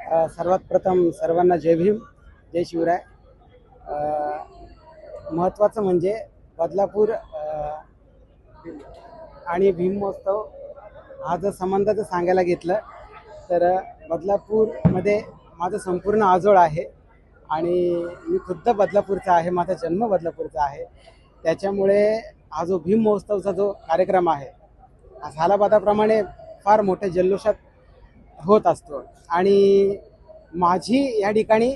सर्वात प्रथम सर्वांना जय भीम, जय शिवराय. महत्त्वाचं म्हणजे बदलापूर आणि भीम महोत्सव हा जर संबंधाचं सांगायला घेतलं तर बदलापूरमध्ये माझं संपूर्ण आजोळ आहे आणि मी खुद्द बदलापूरचा आहे. माझा जन्म बदलापूरचा आहे. त्याच्यामुळे हा जो भीम महोत्सवचा जो कार्यक्रम आहे हा सालाबादाप्रमाणे फार मोठ्या जल्लोषात होत असतो. आणि माझी या ठिकाणी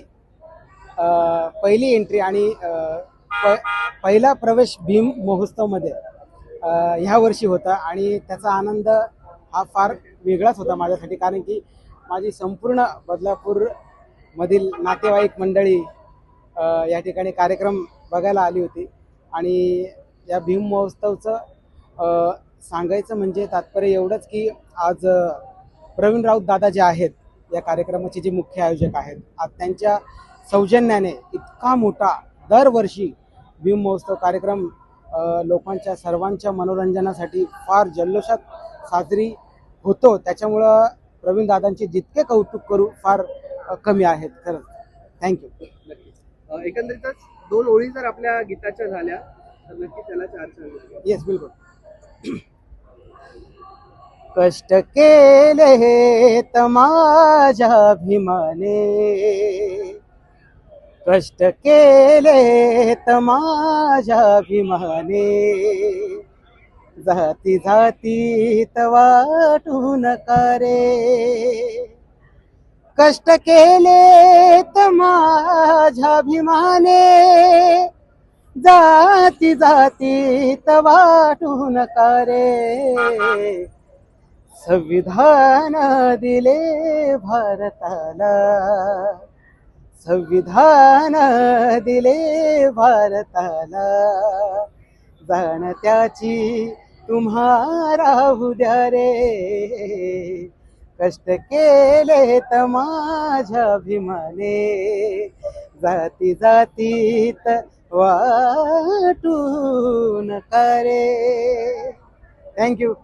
पहिली एंट्री आणि पहिला प्रवेश भीम महोत्सवमध्ये ह्या वर्षी होता आणि त्याचा आनंद हा फार वेगळाच होता माझ्यासाठी. कारण की माझी संपूर्ण बदलापूरमधील नातेवाईक मंडळी या ठिकाणी कार्यक्रम बघायला आली होती. आणि या भीम महोत्सवचं सांगायचं म्हणजे तात्पर्य एवढंच की आज प्रवीण राऊत दादा जे आहेत या कार्यक्रमाचे जे मुख्य आयोजक आहेत, आज त्यांच्या सौजन्याने इतका मोठा दरवर्षी भीम महोत्सव कार्यक्रम लोकांच्या सर्वांच्या मनोरंजनासाठी फार जल्लोषात साजरी होतो. त्याच्यामुळं प्रवीण दादांचे जितके कौतुक करू फार कमी आहेत. खरंच थँक्यू. नक्कीच एकंदरीतच 2 ओळी जर आपल्या गीताच्या झाल्या तर नक्की त्याला 4 चांद. येस, बिलकुल. कष्ट केले तर माझ्या भीमाने, कष्ट केले तर माझ्या भीमाने, जाती जातीत वाटून करे. कष्ट केले तर माझ्या भीमाने, जाती जातीत वाटून करे. संविधान दिले भारताला, संविधान दिले भारताला, जाण त्याची तुम्हारा उद्या रे. कष्ट केले तर माझ्या भीमाने, जाती जातीत वाटून करे. थँक्यू.